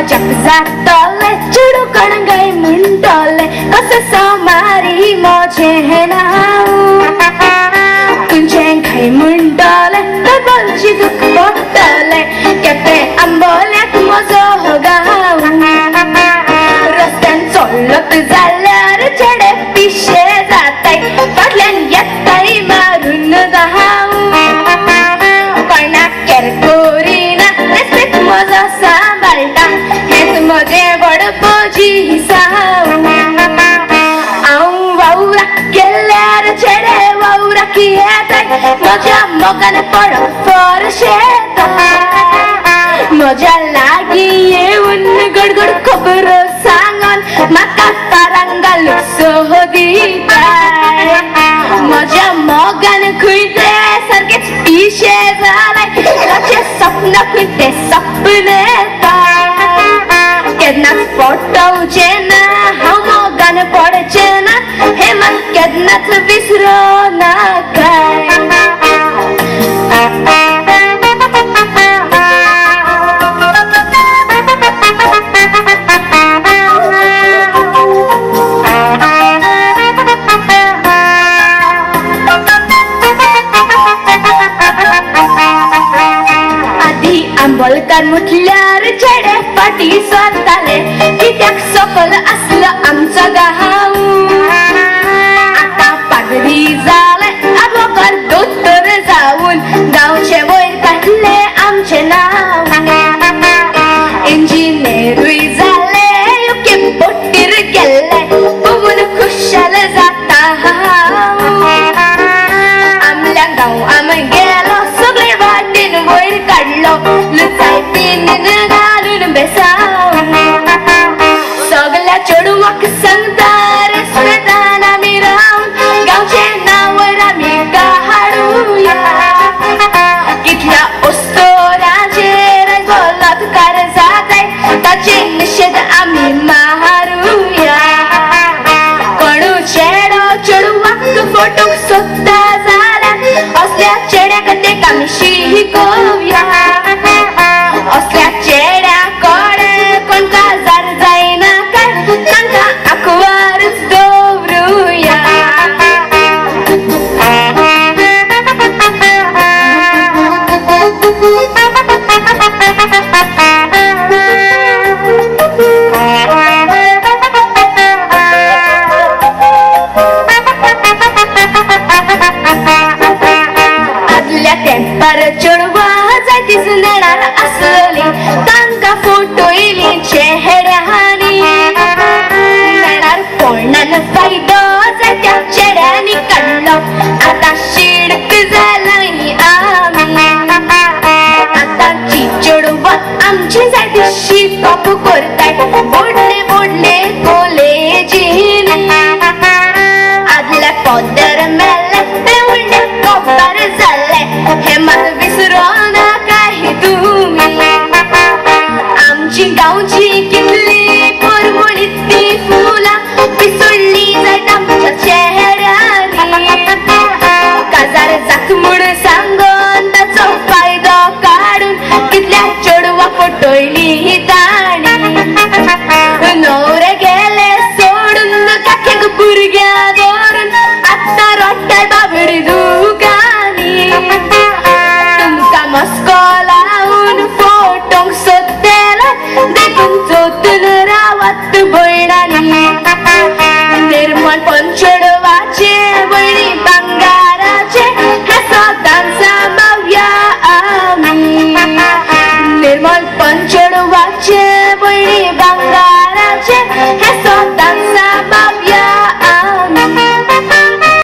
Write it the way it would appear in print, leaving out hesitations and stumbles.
मजाक जातले चेडू कणगाई म्हणटले कसे समारी मोजे नाव तुझे घाई म्हणटले तर बोलची दुख पडटले केपे आंबोल्याक म्हजो हो गांव रस्त्यान चलत जाल्यार चेडे पिशे जाताय फाटल्यान येताय मारून धांव कोणाक केर करिना रस्त्याक म्हजो सांबाळटा हेच म्हजें बडपोजी हिसाब हांव वावराक गेल्यार चेडे वावराक येताय म्हज्या मोगान पडप फरशेताय म्हज्या लागीं येवन गडगड खबरो सांगून म्हाका तारांक घालूंक सोह दिताय म्हज्या मोगान खंय ते सारकेच पिशे जालाय ताचे सपन खंय ते सपनेताय केन्नाच पडटवचें ना हांव मोगान पडचें ना हें मात केन्नाच विसरो नाकाय आंबोलकार म्हटल्यार चेडे फाटी सरताले कित्याक सकल आसलो आमचो गांव आतां पागडी जाले आबोकार दोतोर जावन गांवचे वयर काडले आमचें नांव इंजिनियरूय जाले युके बोटीर गेले पळोवन खुशाल जाता हांव आमल्या गांव आमी गेलो सगळे वाटेन वयर काडलो लुचाय पिन घालून बेसाव सगल्या चेडवाक सांगता रेस्पेदान आमी रावन गांवचें नांवर आमी काडुया कितल्या ओस्तोरांचेर बलात्कार जाताय ताचे निशेध आमी मारूया कोणू चेडो चेडवाक फोटोक सोदता जाल्यार असल्या चेड्याक तेका आमी शिकोवया असल्या चेड्या कोडे कोण काजार जायना काय तांकां आंकवारच दवरुया आदल्या तेंपार चेडवां जाय ती सुनेणार आसली तांकां फोटो इली चेहऱ्यांनी नेणार कोणान फायदो जाय त्या चेड्यांनी काडलो आतां शिडक जालाय आमी आतांची चेडवां आमची जाय ती शिकप करताय व्हडले व्हडले कॉलेजींनी आदले पदर मेले ते व्हडले कपार जाले हे मात विसरो नाकाय तुमी आमची गांवची कितली परमळीत ती फुलां पिसळ्ळी जायत आमच्या चेहऱ्यांनी काजार जाक म्हूण सांगून ताचो फायदो काडून कितल्या चेडवां फटयली ताणी न्हवरे गेले सोडून काखेक भुरग्यां दवरून आतां रोट्टाय बाबडी दुकानी तुमकां मस्को लावन फोटोंक सोदतेलो देखून चोतून रावत भयणा